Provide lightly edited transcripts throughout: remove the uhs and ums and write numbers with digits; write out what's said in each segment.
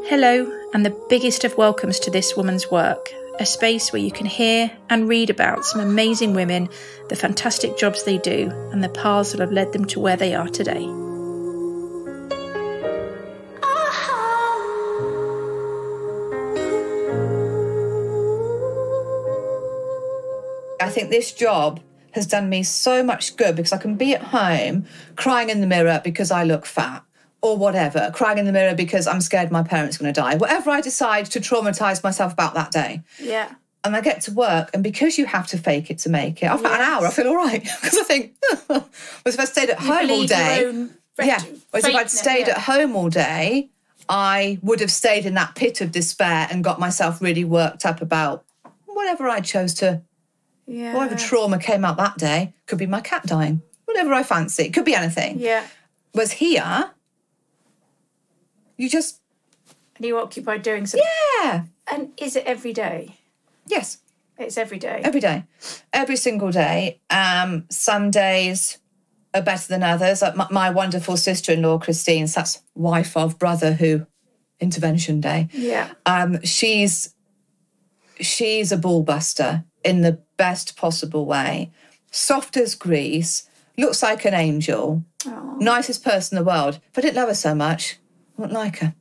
Hello, and the biggest of welcomes to This Woman's Work, a space where you can hear and read about some amazing women, the fantastic jobs they do, and the paths that have led them to where they are today. I think this job has done me so much good because I can be at home crying in the mirror because I look fat or whatever, crying in the mirror because I'm scared my parents are going to die, whatever I decide to traumatise myself about that day. Yeah. And I get to work, and because you have to fake it to make it, after an hour I feel all right because I think, whereas if I stayed at home all day, whereas if I'd stayed at home all day, I would have stayed in that pit of despair and got myself really worked up about whatever I chose to. Yeah. Whatever trauma came out that day, could be my cat dying, whatever I fancy, could be anything. Yeah. Whereas here, you just... And you're occupied doing something. Yeah. And is it every day? Yes. It's every day? Every day. Every single day. Some days are better than others. Like my wonderful sister-in-law, Christine, that's wife of brother who, intervention day. Yeah. She's a ball buster in the best possible way. Soft as grease, looks like an angel, nicest person in the world. If I didn't love her so much, I wouldn't like her.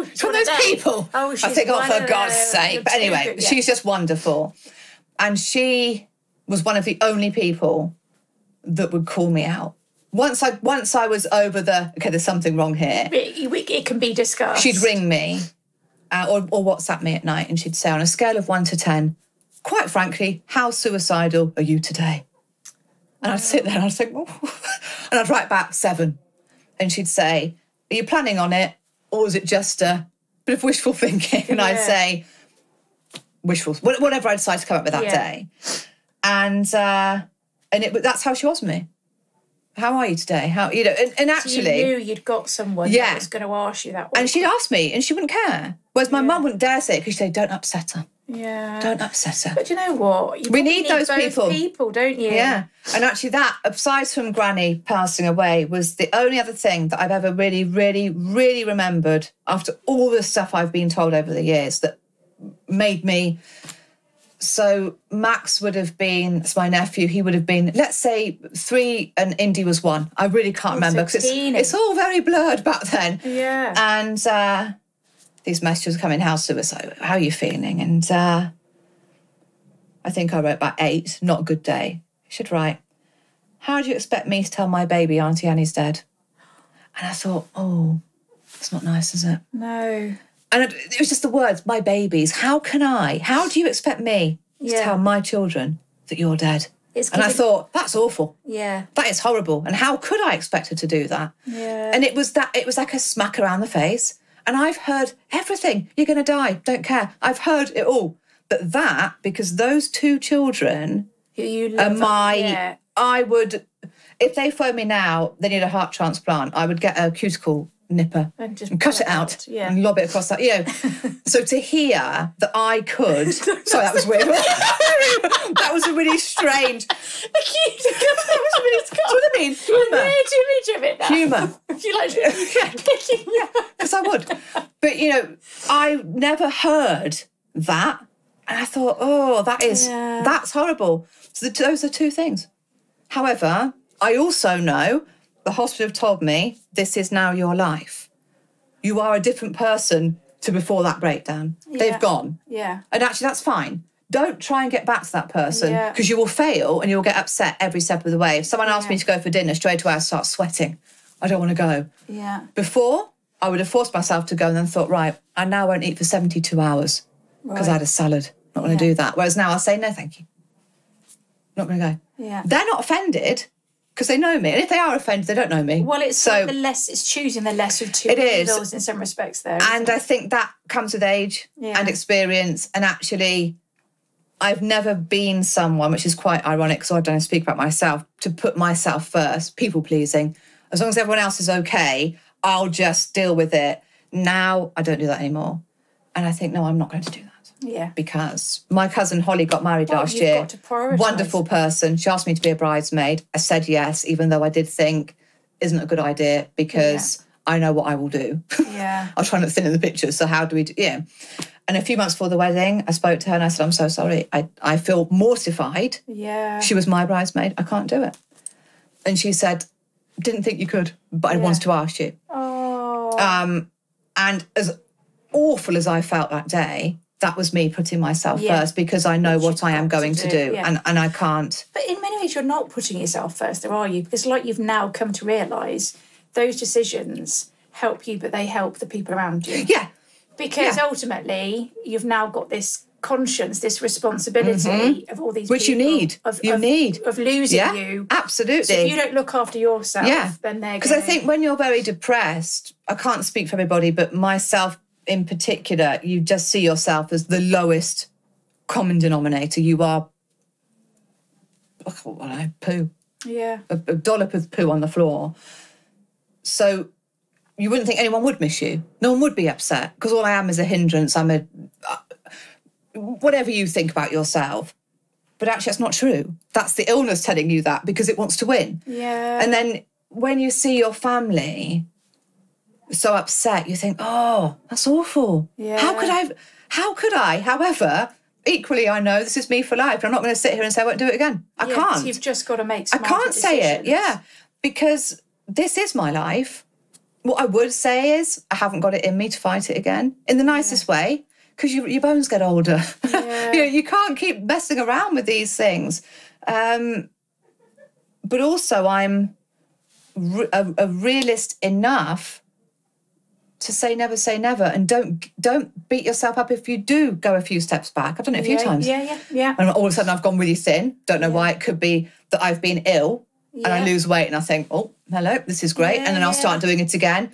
She's one of those people. I think, for God's sake. But anyway, she's just wonderful. And she was one of the only people that would call me out. Once I was over okay, there's something wrong here. It can be discussed. She'd ring me or WhatsApp me at night, and she'd say, on a scale of 1 to 10, quite frankly, how suicidal are you today? And I'd sit there and I'd think, oh. And I'd write back 7. And she'd say, are you planning on it? Or is it just a bit of wishful thinking? And I'd say, wishful, whatever I decide to come up with that day. And that's how she was with me. How are you today? And actually... So you knew you'd got someone that was going to ask you that way. And she'd ask me and she wouldn't care. Whereas my mum wouldn't dare say it because she'd say, don't upset her. Yeah. Don't upset her. But you know what? We need those people, don't you? Yeah. And actually that, aside from Granny passing away, was the only other thing that I've ever really, really, really remembered after all the stuff I've been told over the years that made me... So Max would have been, it's my nephew, he would have been, let's say 3 and Indy was 1. I really can't remember because it's all very blurred back then. Yeah. And these messages come in, how suicide, how are you feeling? And I think I wrote about 8, not a good day. I should write, how do you expect me to tell my baby Auntie Annie's dead? And I thought, oh, it's not nice, is it? No. And it was just the words, my babies. How do you expect me to tell my children that you're dead? And I thought, that's awful. Yeah. That is horrible. And how could I expect her to do that? Yeah. And it was like a smack around the face. And I've heard everything. You're going to die. Don't care. I've heard it all. But that, because those 2 children are I would, if they phone me now, they need a heart transplant, I would get a cuticle nipper and cut it out and lob it across that, So to hear that I could... Sorry, that was weird. That was a really strange... That was really... That's what I mean. Humour. Too much of it now. Humour. You like it? Yeah, because I would. But, I never heard that. And I thought, oh, that's horrible. So those are 2 things. However, I also know... The hospital have told me, this is now your life. You are a different person to before that breakdown. Yeah. They've gone. Yeah. And actually, that's fine. Don't try and get back to that person because you will fail and you'll get upset every step of the way. If someone asked me to go for dinner, straight away I start sweating. I don't want to go. Yeah. Before, I would have forced myself to go and then thought, right, I now won't eat for 72 hours because I had a salad. Not going to do that. Whereas now I'll say, no, thank you. Not going to go. Yeah. They're not offended. Because they know me. And if they are offended, they don't know me. Well, it's it's choosing the lesser of 2 evils in some respects there. And I think that comes with age and experience. And actually, I've never been someone, which is quite ironic because I don't speak about myself, to put myself first, people pleasing. As long as everyone else is okay, I'll just deal with it. Now, I don't do that anymore. And I think, no, I'm not going to do that. Yeah. Because my cousin Holly got married last year. Got to prioritise. Wonderful person. She asked me to be a bridesmaid. I said yes, even though I did think, isn't a good idea because I know what I will do. Yeah. I'll try not to thin in the pictures. So how do we do? Yeah. And a few months before the wedding, I spoke to her and I said, I'm so sorry. I feel mortified. Yeah. She was my bridesmaid. I can't do it. And she said, didn't think you could, but I wanted to ask you. Oh. And as awful as I felt that day, that was me putting myself first, because I know what I am going to do. And I can't. But in many ways, you're not putting yourself first, though, are you? Because like you've now come to realise, those decisions help you, but they help the people around you. Yeah. Because ultimately, you've now got this conscience, this responsibility of all these which people. You need. Of losing you. Absolutely. So if you don't look after yourself, then they're Because I think when you're very depressed, I can't speak for everybody, but myself in particular, you just see yourself as the lowest common denominator. You are, poo. Yeah. A dollop of poo on the floor. So you wouldn't think anyone would miss you. No one would be upset, because all I am is a hindrance. I'm a... whatever you think about yourself. But actually, that's not true. That's the illness telling you that, because it wants to win. Yeah. And then when you see your family so upset, you think, oh, that's awful. Yeah. How could I? However, equally, I know this is me for life. I'm not going to sit here and say I won't do it again. I can't. You've just got to make smarter I can't say it, decisions. because this is my life. What I would say is I haven't got it in me to fight it again, in the nicest way, because your bones get older. Yeah. You can't keep messing around with these things. But also I'm a realist enough to say never, and don't beat yourself up if you do go a few steps back. I've done it a few times. Yeah. And all of a sudden I've gone really thin. Don't know why. It could be that I've been ill and I lose weight and I think, oh, hello, this is great. And then I'll start doing it again.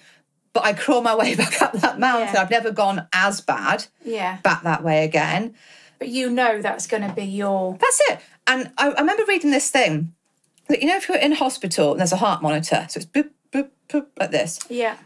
But I crawl my way back up that mountain. I've never gone as bad back that way again. But you know that's going to be your... That's it. And I remember reading this thing that, if you're in hospital and there's a heart monitor, so it's boop, boop, boop, like this. Yeah.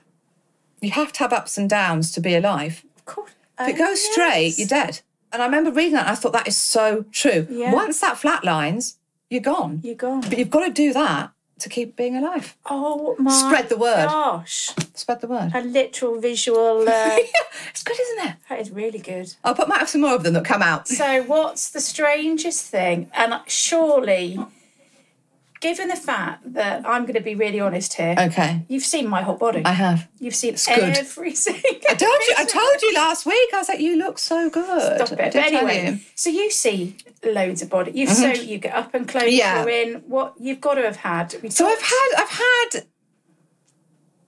You have to have ups and downs to be alive. Of course. If it goes straight, you're dead. And I remember reading that and I thought that is so true. Yeah. Once that flatlines, you're gone. You're gone. But you've got to do that to keep being alive. Oh my Spread the word. gosh. Spread the word. A literal visual... It's good, isn't it? That is really good. Might have some more of them that come out. So what's the strangest thing? And surely, given the fact that I'm going to be really honest here. Okay. You've seen my whole body. I have. You've seen It's good. every single... I told you last week. I was like, you look so good. Stop it. But anyway, so you see loads of body. So you get up and clothes you in. What you've got to have had. So I've had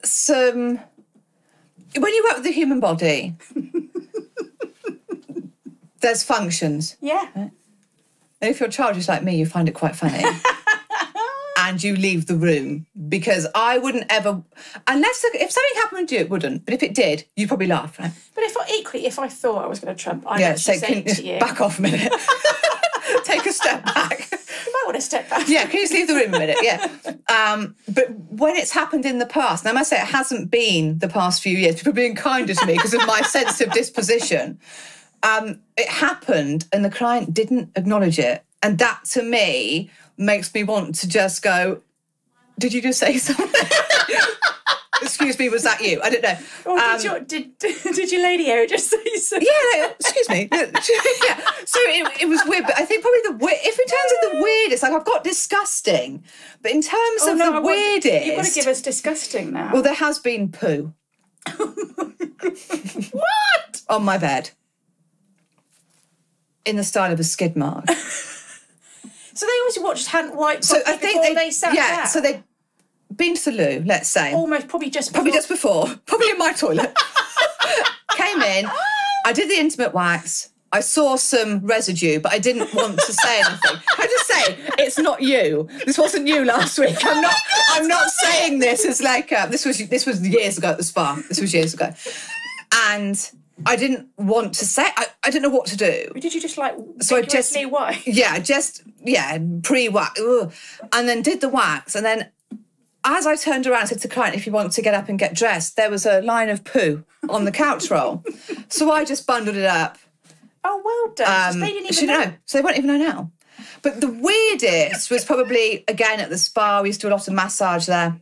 some... When you work with the human body, there's functions. Yeah. And if your child is like me, you find it quite funny. And you leave the room, because I wouldn't ever... Unless... If something happened to you, it wouldn't. But if it did, you'd probably laugh, right? But if I thought I was going to trump, I'd actually say to you... Back off a minute. Take a step back. You might want to step back. Yeah, can you just leave the room a minute? Yeah. But when it's happened in the past, and I must say it hasn't been the past few years, people being kinder to me because of my sensitive disposition, it happened and the client didn't acknowledge it. And that, to me, makes me want to just go, did you just say something? Excuse me, was that you? I don't know. Or did your lady Eric just say something? Yeah, excuse me. Yeah. So it was weird, but I think probably if in terms of the weirdest, like I've got disgusting, but in terms of the weirdest... You've got to give us disgusting now. Well, there has been poo. What? On my bed. In the style of a skid mark. So they always watched Hand White So I think before they sat down? so they'd been to the loo, let's say. Almost, probably just before. Probably in my toilet. Came in, I did the intimate wax, I saw some residue, but I didn't want to say anything. Can I just say, it's not you. This wasn't you last week. I'm not saying this as like, this was years ago at the spa. This was years ago. And I didn't want to say, I didn't know what to do. Did you just so I just, why? pre-wax. And then did the wax. And then as I turned around and said to the client, if you want to get up and get dressed, there was a line of poo on the couch roll. So I just bundled it up. Oh, well done. They didn't even know. So they won't even know now. But the weirdest was probably, again, at the spa. We used to do a lot of massage there.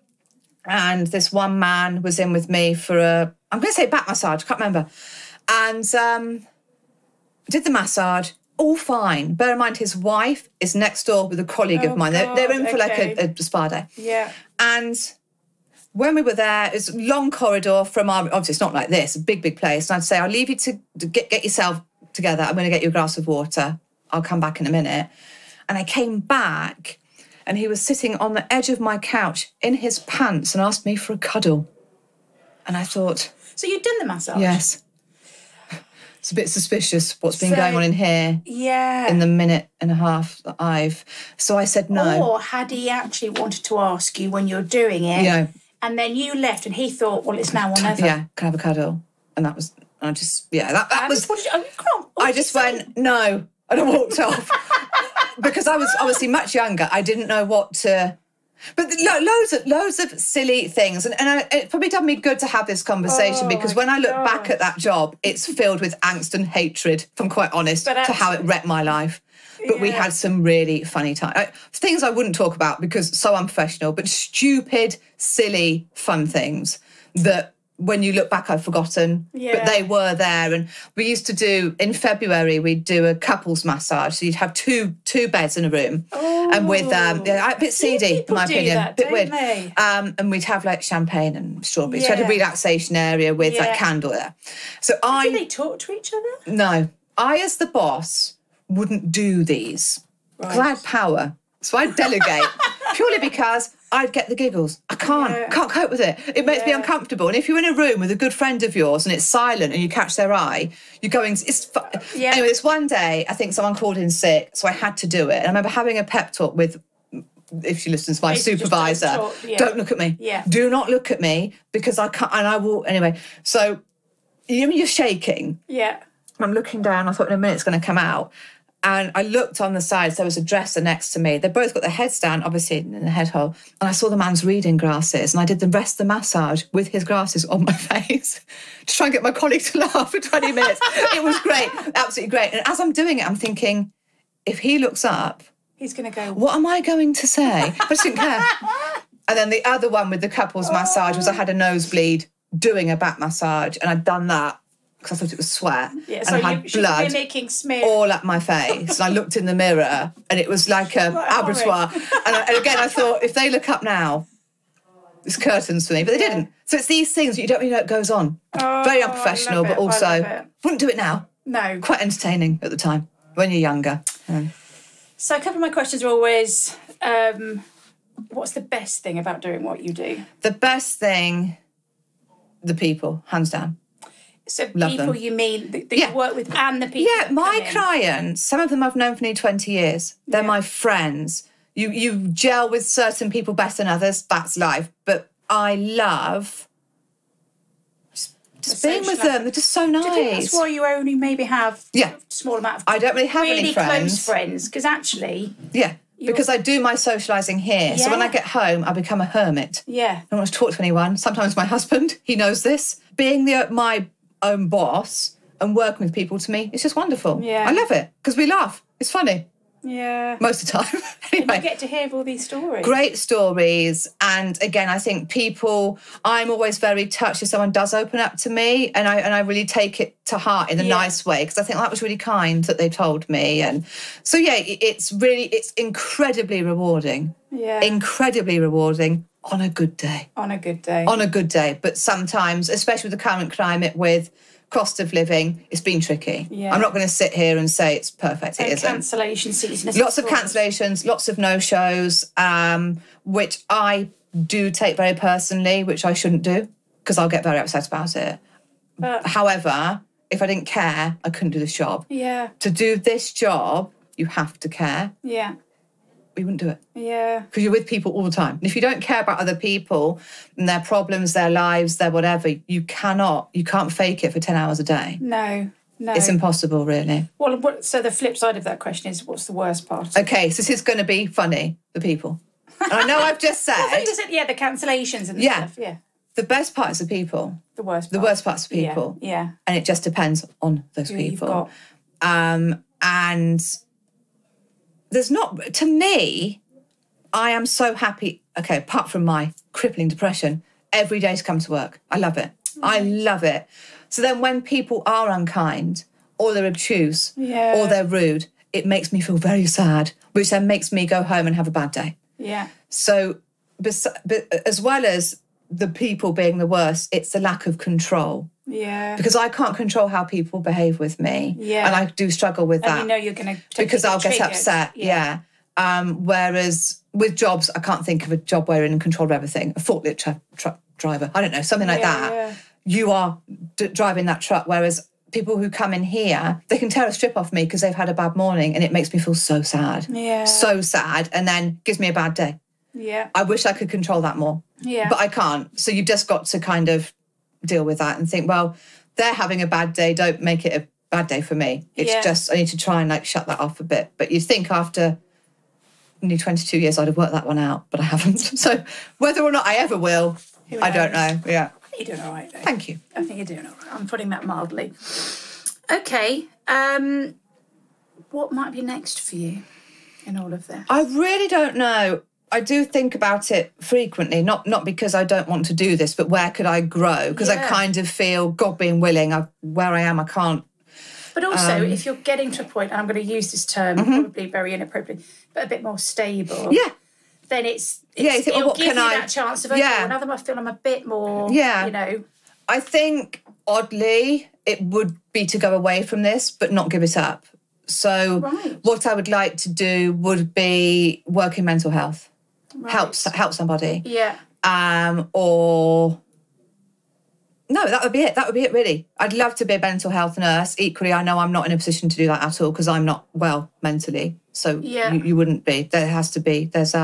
And this one man was in with me for I'm going to say back massage, I can't remember. And did the massage, all fine. Bear in mind, his wife is next door with a colleague of mine. They're in for like a spa day. Yeah. And when we were there, it's a long corridor from our, obviously it's not like this, a big, big place. And I'd say, I'll leave you to get yourself together. I'm going to get you a glass of water. I'll come back in a minute. And I came back and he was sitting on the edge of my couch in his pants and asked me for a cuddle. And I thought... So you'd done the massage? Yes. It's a bit suspicious what's been going on in here. Yeah. In the minute and a half that So I said no. Or had he actually wanted to ask you when you're doing it? Yeah. And then you left and he thought, well, it's now or never. Yeah, can I have a cuddle? And that was, I just, that was... I just went, no. And I walked off. Because I was obviously much younger. I didn't know what to... But loads of silly things. And it's probably done me good to have this conversation because when I look back at that job, it's filled with angst and hatred, if I'm quite honest, to how it wrecked my life. But we had some really funny times. Things I wouldn't talk about because so unprofessional, but stupid, silly, fun things that when you look back, I've forgotten. Yeah. But they were there. And we used to do, in February, we'd do a couples massage. So you'd have two beds in a room. Oh. And with, a bit seedy, in my opinion. A bit weird. And we'd have like champagne and strawberries. Yeah. So we had a relaxation area with a candle there. So Did they talk to each other? No. I, as the boss, wouldn't do these. Because I had power. So I'd delegate. Purely because I'd get the giggles. I can't cope with it. It makes me uncomfortable. And if you're in a room with a good friend of yours and it's silent and you catch their eye, you're going, Anyway, this one day, I think someone called in sick, so I had to do it. And I remember having a pep talk with, if she listens, my supervisor. Don't look at me. Yeah. Do not look at me because I can't, and I will, anyway. So, you're shaking. Yeah. I'm looking down, I thought in a minute it's going to come out. And I looked on the sides, there was a dresser next to me. They both got their heads down, obviously, in the head hole. And I saw the man's reading glasses. And I did the rest of the massage with his glasses on my face to try and get my colleague to laugh for 20 minutes. It was great, absolutely great. And as I'm doing it, I'm thinking, if he looks up... He's going to go... What am I going to say? I just didn't care. And then the other one with the couples massage was I had a nosebleed doing a back massage. And I'd done that because I thought it was sweat. Yeah, and so I had blood all up my face. And I looked in the mirror and it was like a abattoir. And again, I thought, if they look up now, it's curtains for me. But they didn't. So it's these things that you don't really know what goes on. Very unprofessional, but also wouldn't do it now. No. Quite entertaining at the time when you're younger. Yeah. So a couple of my questions are always, what's the best thing about doing what you do? The best thing, the people, hands down. So people you mean that you work with and the people Yeah, my clients, some of them I've known for nearly 20 years. They're my friends. You gel with certain people better than others. That's life. But I love just being with them. They're just so nice. Do you think that's why you only maybe have a small amount of I don't really have any friends. Really close friends, because actually... Yeah. Because I do my socialising here. Yeah. So when I get home, I become a hermit. Yeah. I don't want to talk to anyone. Sometimes my husband, he knows this. Being my own boss and working with people, to me, it's just wonderful. Yeah. I love it because we laugh. It's funny. Yeah. Most of the time. Anyway. And you get to hear all these stories. Great stories. And again, I think people, I'm always very touched if someone does open up to me, and I really take it to heart in a nice way, because I think that was really kind that they told me. And so, it's incredibly rewarding. Yeah. Incredibly rewarding on a good day. On a good day. On a good day. But sometimes, especially with the current climate with cost of living, it's been tricky. Yeah. I'm not going to sit here and say it's perfect. It isn't. Cancellation season. Lots of cancellations, lots of no-shows, which I do take very personally, which I shouldn't do, because I'll get very upset about it. But however, if I didn't care, I couldn't do this job. Yeah. To do this job, you have to care. Yeah. We wouldn't do it. Yeah. Because you're with people all the time. And if you don't care about other people and their problems, their lives, their whatever, you can't fake it for 10 hours a day. No. It's impossible, really. Well, so the flip side of that question is, what's the worst part? Okay, so this is going to be funny, the people. And I know I've just said... I you said, the cancellations and stuff. Yeah. The best part is the people. The worst part. The worst part's the people. Yeah. And it just depends on those people. And... there's not, to me, I am so happy, okay, apart from my crippling depression every day to come to work. I love it. I love it. So then when people are unkind or they're obtuse or they're rude, it makes me feel very sad, which then makes me go home and have a bad day. Yeah. So as well as the people being the worst, it's the lack of control. Yeah. Because I can't control how people behave with me. Yeah. And I do struggle with that. And you know you're going to... Because I'll get upset, whereas with jobs, I can't think of a job where you're in control of everything. A forklift truck driver, I don't know, something like that. Yeah. You are driving that truck, whereas people who come in here, they can tear a strip off me because they've had a bad morning and it makes me feel so sad. Yeah. So sad, and then gives me a bad day. Yeah. I wish I could control that more. Yeah. But I can't. So you've just got to kind of deal with that and think, well, they're having a bad day, don't make it a bad day for me. It's just, I need to try and like shut that off a bit. But you think after nearly 22 years I'd have worked that one out, but I haven't. So whether or not I ever will, I don't know. Yeah. You're doing all right, though. Thank you. I think you're doing all right. I'm putting that mildly. Okay. What might be next for you in all of this? I really don't know. I do think about it frequently, not because I don't want to do this, but where could I grow? Because I kind of feel, God being willing, where I am, I can't. But also, if you're getting to a point, and I'm going to use this term probably very inappropriately, but a bit more stable. Yeah. Then it's you think, it'll what give can you I... that chance of, okay, well, now that I feel I'm a bit more, you know. I think, oddly, it would be to go away from this, but not give it up. So what I would like to do would be work in mental health. Help somebody. Yeah. Or... No, that would be it. That would be it, really. I'd love to be a mental health nurse. Equally, I know I'm not in a position to do that at all because I'm not well mentally. So you wouldn't be. There has to be. There's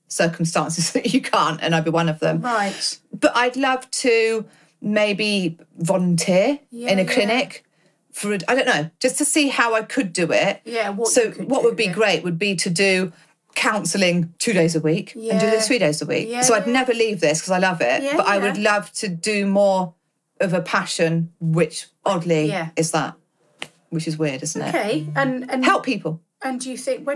circumstances that you can't, and I'd be one of them. Right. But I'd love to maybe volunteer in a clinic for, I don't know, just to see how I could do it. Yeah, what would be great would be to do counselling 2 days a week and do this 3 days a week. So I'd never leave this because I love it, but I would love to do more of a passion, which oddly is that, which is weird, isn't it? Okay, and help people. And do you think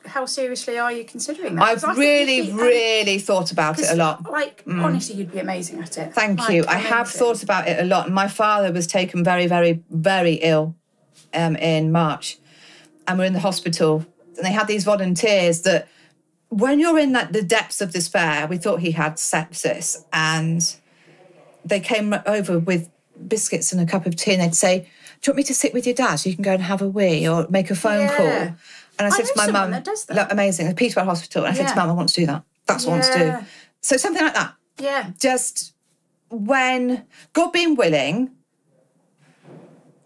how seriously are you considering that? I've really thought about it a lot. Like, honestly, you'd be amazing at it. Thank you. I have thought about it a lot. My father was taken very, very, very ill in March, and we're in the hospital. And they had these volunteers that, when you're in the depths of despair, we thought he had sepsis, and they came over with biscuits and a cup of tea, and they'd say, do you want me to sit with your dad so you can go and have a wee or make a phone call? And I said to my mum, amazing, at Peterborough Hospital. And I said to Mum, I want to do that. That's what I want to do. So something like that. Yeah. Just when, God being willing,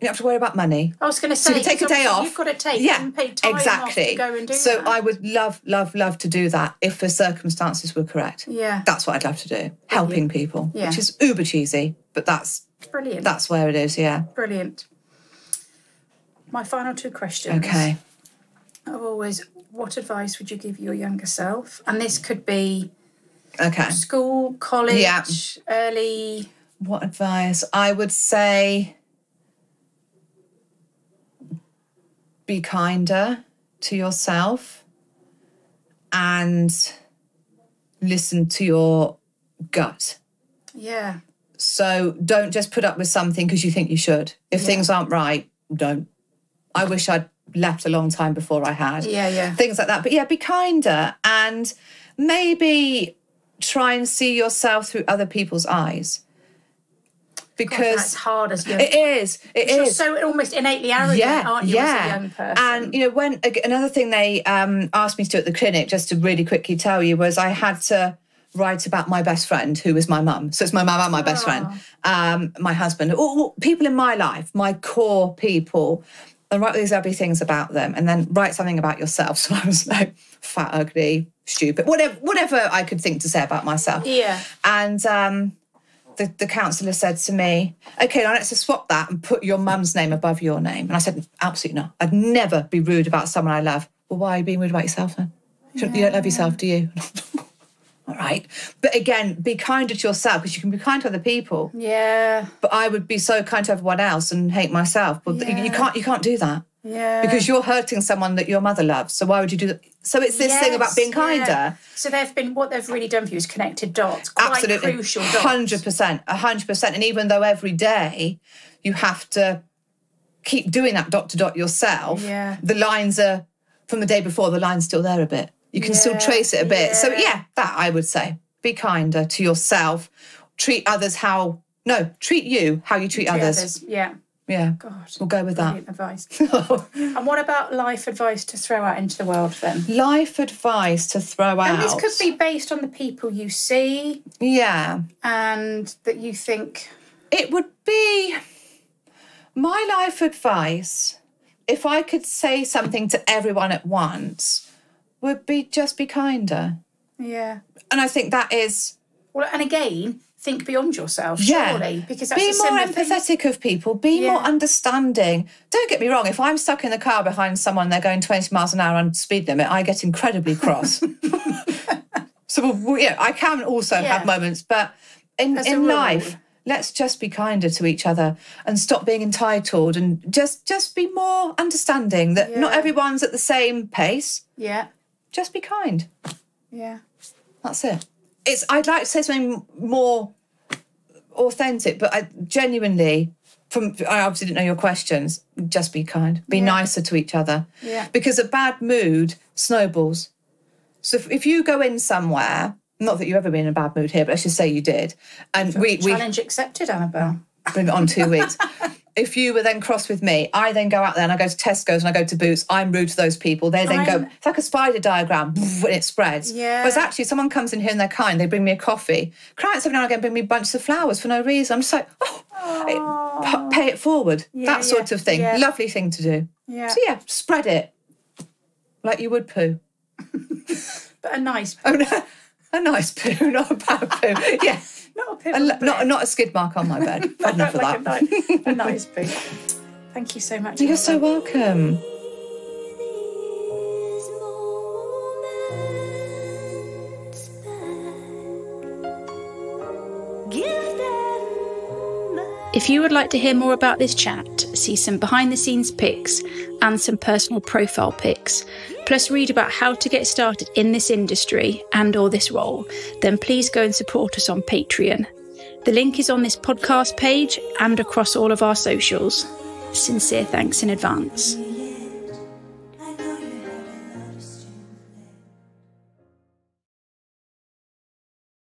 you don't have to worry about money. I was going to say, so you take a day off. You've got to take unpaid time off to go and do that. So I would love, love, love to do that if the circumstances were correct. Yeah. That's what I'd love to do. Helping people, which is uber cheesy, but that's brilliant. That's where it is, Brilliant. My final two questions. Okay. Are always, what advice would you give your younger self? And this could be school, college, early... What advice? I would say... be kinder to yourself and listen to your gut. Yeah. So don't just put up with something because you think you should. If things aren't right, don't. I wish I'd left a long time before I had. Yeah. Things like that. But be kinder and maybe try and see yourself through other people's eyes. Because that's hard as young. It is. You're so almost innately arrogant, aren't you, as a young person? And when another thing they asked me to do at the clinic, just to really quickly tell you, was I had to write about my best friend, who was my mum. So it's my mum and my best friend, my husband, all people in my life, my core people, and write these lovely things about them, and then write something about yourself. So I was like fat, ugly, stupid, whatever I could think to say about myself. Yeah. And the counsellor said to me, OK, now let's just swap that and put your mum's name above your name. And I said, absolutely not. I'd never be rude about someone I love. Well, why are you being rude about yourself then? You don't love yourself, do you? All right. But again, be kinder to yourself, because you can be kind to other people. Yeah. But I would be so kind to everyone else and hate myself. But you can't do that. Yeah. Because you're hurting someone that your mother loves. So why would you do that? So it's this thing about being kinder. Yeah. So what they've really done for you is connected dots. Quite Absolutely. Crucial dots. 100%. And even though every day you have to keep doing that dot to dot yourself, the lines are, from the day before, the line's still there a bit. You can still trace it a bit. So that I would say. Be kinder to yourself. Treat you how you treat others. Yeah. Yeah. God. We'll go with that. Advice. And what about life advice to throw out into the world then? Life advice to throw out. And this could be based on the people you see. Yeah. And that you think. It would be my life advice, if I could say something to everyone at once, would be just be kinder. Yeah. And I think that is. Well, and again, think beyond yourself, surely. Because that's be more empathetic of people, be more understanding. Don't get me wrong, if I'm stuck in the car behind someone, they're going 20 miles an hour on speed limit, I get incredibly cross. So, I can also have moments, but in life, let's just be kinder to each other and stop being entitled and just be more understanding that not everyone's at the same pace. Yeah. Just be kind. Yeah. That's it. I'd like to say something more authentic, but I genuinely, I obviously didn't know your questions, just be kind. Be nicer to each other. Yeah. Because a bad mood snowballs. So if you go in somewhere, not that you've ever been in a bad mood here, but let's just say you did. And Challenge accepted, Annabelle. Bring it on 2 weeks. If you were then cross with me, I then go out there and I go to Tesco's and I go to Boots. I'm rude to those people. They then go, it's like a spider diagram, and it spreads. Yeah. Whereas actually, someone comes in here and they're kind, they bring me a coffee. Clients every now and again bring me bunches of flowers for no reason. I'm just like, pay it forward. That sort of thing. Yeah. Lovely thing to do. Yeah. So spread it like you would poo. But a nice poo. A nice poo, not a bad poo. Yeah. Not a skid mark on my bed. Enough of that. A nice poo. Thank you so much. You're so welcome. If you would like to hear more about this chat, see some behind the scenes pics and some personal profile pics, plus read about how to get started in this industry and or this role, then please go and support us on Patreon. The link is on this podcast page and across all of our socials. Sincere thanks in advance.